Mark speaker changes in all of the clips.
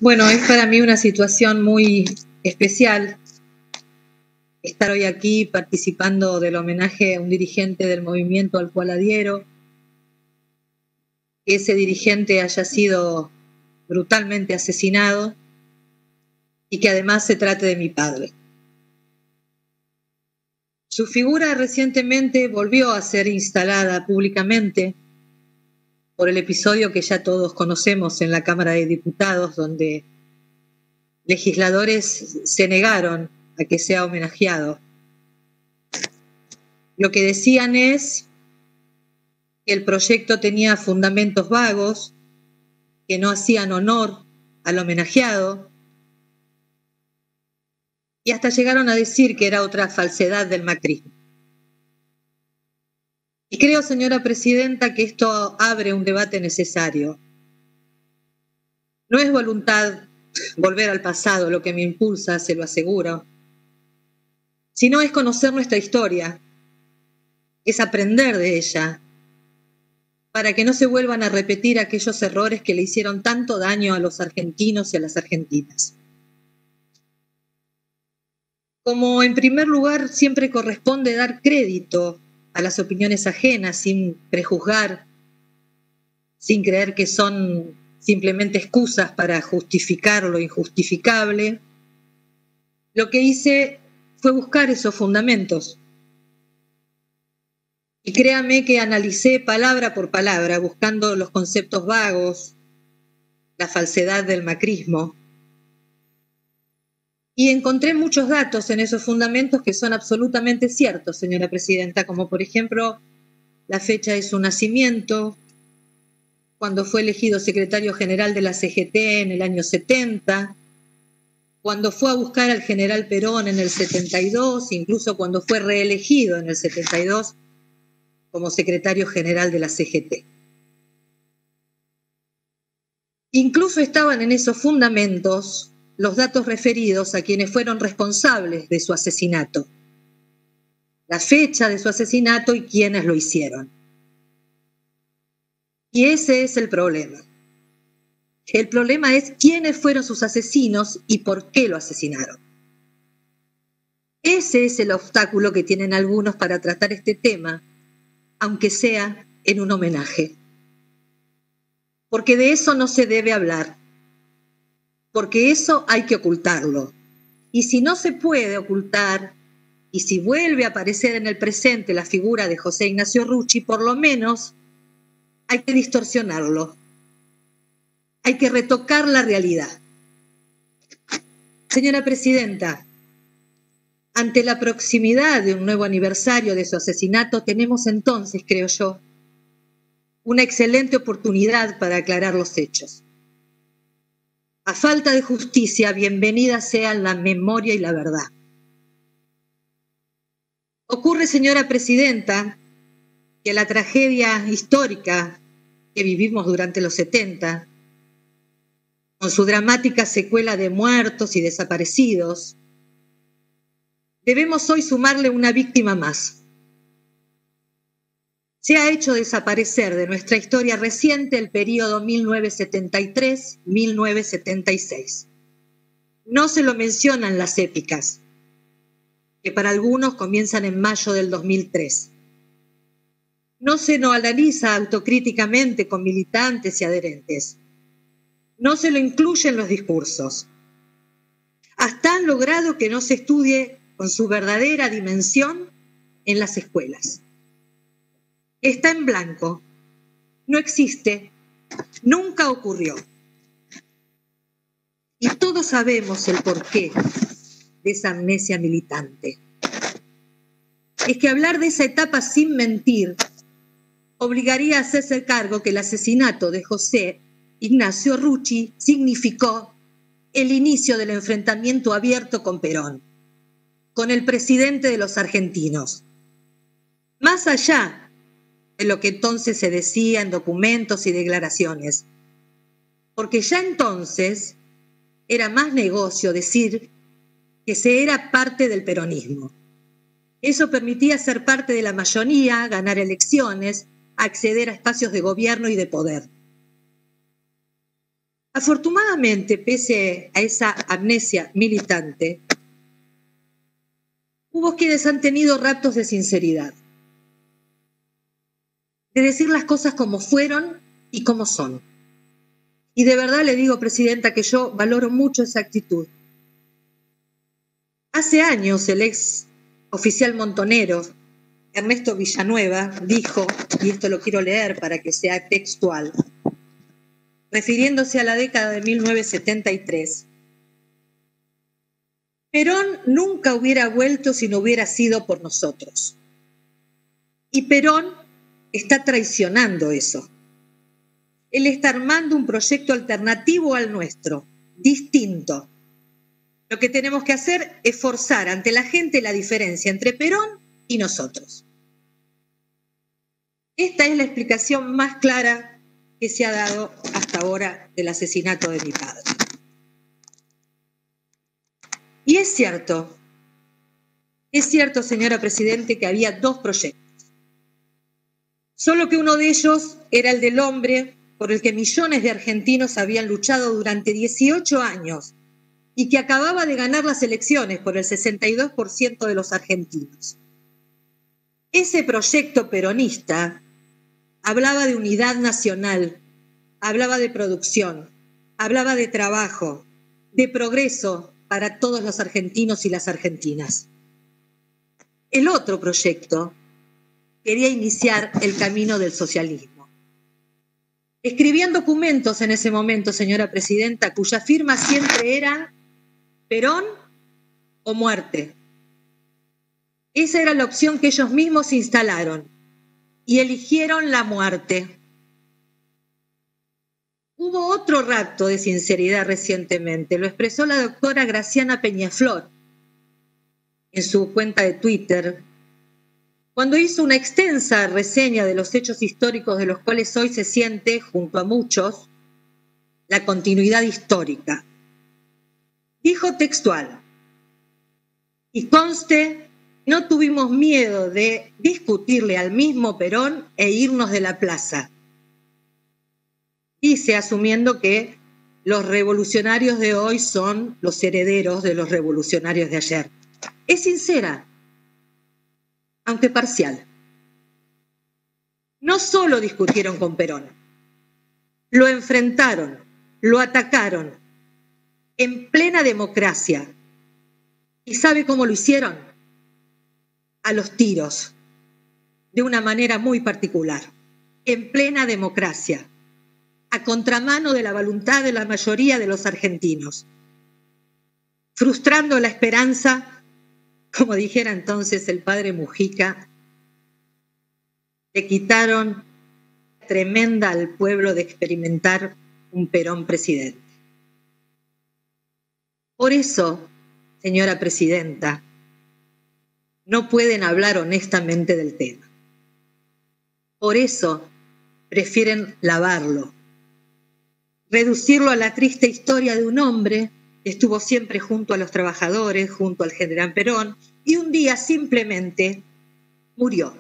Speaker 1: Bueno, es para mí una situación muy especial estar hoy aquí participando del homenaje a un dirigente del movimiento al cual adhiero, que ese dirigente haya sido brutalmente asesinado y que además se trate de mi padre. Su figura recientemente volvió a ser instalada públicamente por el episodio que ya todos conocemos en la Cámara de Diputados, donde legisladores se negaron a que sea homenajeado. Lo que decían es que el proyecto tenía fundamentos vagos, que no hacían honor al homenajeado, y hasta llegaron a decir que era otra falsedad del macrismo. Y creo, señora presidenta, que esto abre un debate necesario. No es voluntad volver al pasado lo que me impulsa, se lo aseguro, sino es conocer nuestra historia, es aprender de ella, para que no se vuelvan a repetir aquellos errores que le hicieron tanto daño a los argentinos y a las argentinas. Como en primer lugar siempre corresponde dar crédito a las opiniones ajenas sin prejuzgar, sin creer que son simplemente excusas para justificar lo injustificable, lo que hice fue buscar esos fundamentos. Y créame que analicé palabra por palabra, buscando los conceptos vagos, la falsedad del macrismo, y encontré muchos datos en esos fundamentos que son absolutamente ciertos, señora presidenta, como por ejemplo la fecha de su nacimiento, cuando fue elegido secretario general de la CGT en el año 70, cuando fue a buscar al general Perón en el 72, incluso cuando fue reelegido en el 72 como secretario general de la CGT. Incluso estaban en esos fundamentos los datos referidos a quienes fueron responsables de su asesinato, la fecha de su asesinato y quienes lo hicieron. Y ese es el problema. El problema es quiénes fueron sus asesinos y por qué lo asesinaron. Ese es el obstáculo que tienen algunos para tratar este tema, aunque sea en un homenaje. Porque de eso no se debe hablar, porque eso hay que ocultarlo. Y si no se puede ocultar, y si vuelve a aparecer en el presente la figura de José Ignacio Rucci, por lo menos hay que distorsionarlo, hay que retocar la realidad. Señora presidenta, ante la proximidad de un nuevo aniversario de su asesinato, tenemos entonces, creo yo, una excelente oportunidad para aclarar los hechos. A falta de justicia, bienvenida sean la memoria y la verdad. Ocurre, señora presidenta, que la tragedia histórica que vivimos durante los 70, con su dramática secuela de muertos y desaparecidos, debemos hoy sumarle una víctima más. Se ha hecho desaparecer de nuestra historia reciente el periodo 1973-1976. No se lo mencionan las épicas, que para algunos comienzan en mayo del 2003. No se lo analiza autocríticamente con militantes y adherentes. No se lo incluye en los discursos. Hasta han logrado que no se estudie con su verdadera dimensión en las escuelas. Está en blanco, no existe, nunca ocurrió. Y todos sabemos el porqué de esa amnesia militante. Es que hablar de esa etapa sin mentir obligaría a hacerse cargo que el asesinato de José Ignacio Rucci significó el inicio del enfrentamiento abierto con Perón, con el presidente de los argentinos. Más allá de lo que entonces se decía en documentos y declaraciones, porque ya entonces era más negocio decir que se era parte del peronismo. Eso permitía ser parte de la mayoría, ganar elecciones, acceder a espacios de gobierno y de poder. Afortunadamente, pese a esa amnesia militante, hubo quienes han tenido raptos de sinceridad, de decir las cosas como fueron y como son. Y de verdad le digo, Presidenta, que yo valoro mucho esa actitud. Hace años el ex oficial montonero, Ernesto Villanueva, dijo, y esto lo quiero leer para que sea textual, refiriéndose a la década de 1973, Perón nunca hubiera vuelto si no hubiera sido por nosotros. Y Perón está traicionando eso. Él está armando un proyecto alternativo al nuestro, distinto. Lo que tenemos que hacer es forzar ante la gente la diferencia entre Perón y nosotros. Esta es la explicación más clara que se ha dado hasta ahora del asesinato de mi padre. Y es cierto, señora Presidente, que había dos proyectos. Solo que uno de ellos era el del hombre por el que millones de argentinos habían luchado durante 18 años y que acababa de ganar las elecciones por el 62% de los argentinos. Ese proyecto peronista hablaba de unidad nacional, hablaba de producción, hablaba de trabajo, de progreso para todos los argentinos y las argentinas. El otro proyecto quería iniciar el camino del socialismo. Escribían documentos en ese momento, señora Presidenta, cuya firma siempre era Perón o muerte. Esa era la opción que ellos mismos instalaron y eligieron la muerte. Hubo otro rapto de sinceridad recientemente, lo expresó la doctora Graciana Peñaflor en su cuenta de Twitter, cuando hizo una extensa reseña de los hechos históricos de los cuales hoy se siente, junto a muchos, la continuidad histórica. Dijo textual, y conste, no tuvimos miedo de discutirle al mismo Perón e irnos de la plaza. Dice, asumiendo que los revolucionarios de hoy son los herederos de los revolucionarios de ayer. Es sincera, aunque parcial. No solo discutieron con Perón, lo enfrentaron, lo atacaron en plena democracia. ¿Y sabe cómo lo hicieron? A los tiros, de una manera muy particular, en plena democracia, a contramano de la voluntad de la mayoría de los argentinos, frustrando la esperanza, como dijera entonces el padre Mujica, le quitaron tremenda al pueblo de experimentar un Perón presidente. Por eso, señora Presidenta, no pueden hablar honestamente del tema. Por eso prefieren lavarlo, reducirlo a la triste historia de un hombre que estuvo siempre junto a los trabajadores, junto al general Perón, y un día simplemente murió.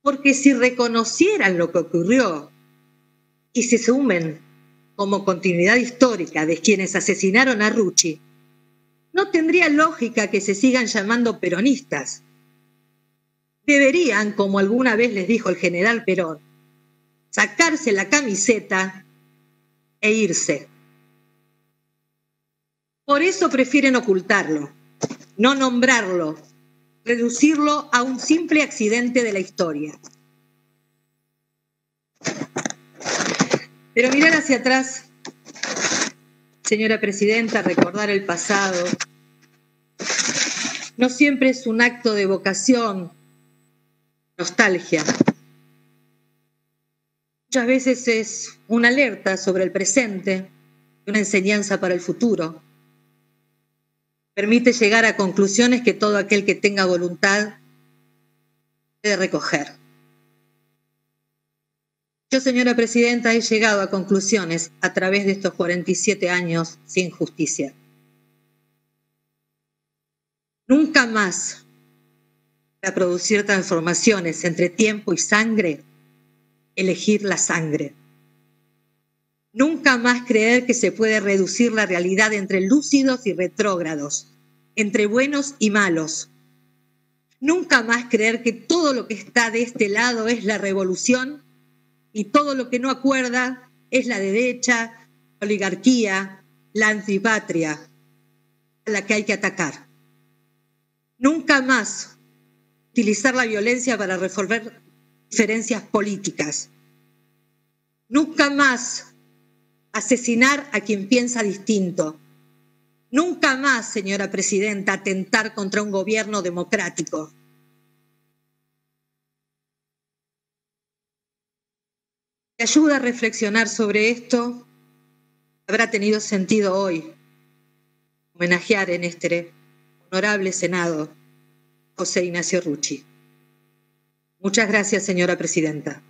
Speaker 1: Porque si reconocieran lo que ocurrió y se sumen como continuidad histórica de quienes asesinaron a Rucci, no tendría lógica que se sigan llamando peronistas. Deberían, como alguna vez les dijo el general Perón, sacarse la camiseta e irse. Por eso prefieren ocultarlo, no nombrarlo, reducirlo a un simple accidente de la historia. Pero mirar hacia atrás, señora Presidenta, recordar el pasado, no siempre es un acto de vocación, nostalgia. Muchas veces es una alerta sobre el presente, una enseñanza para el futuro. Permite llegar a conclusiones que todo aquel que tenga voluntad debe recoger. Yo, señora Presidenta, he llegado a conclusiones a través de estos 47 años sin justicia. Nunca más para producir transformaciones entre tiempo y sangre, elegir la sangre. Nunca más creer que se puede reducir la realidad entre lúcidos y retrógrados, entre buenos y malos. Nunca más creer que todo lo que está de este lado es la revolución y todo lo que no acuerda es la derecha, la oligarquía, la antipatria, a la que hay que atacar. Nunca más utilizar la violencia para resolver diferencias políticas. Nunca más asesinar a quien piensa distinto. Nunca más, señora presidenta, atentar contra un gobierno democrático. Me ayuda a reflexionar sobre esto. Habrá tenido sentido hoy homenajear en este honorable Senado a José Ignacio Rucci. Muchas gracias, señora presidenta.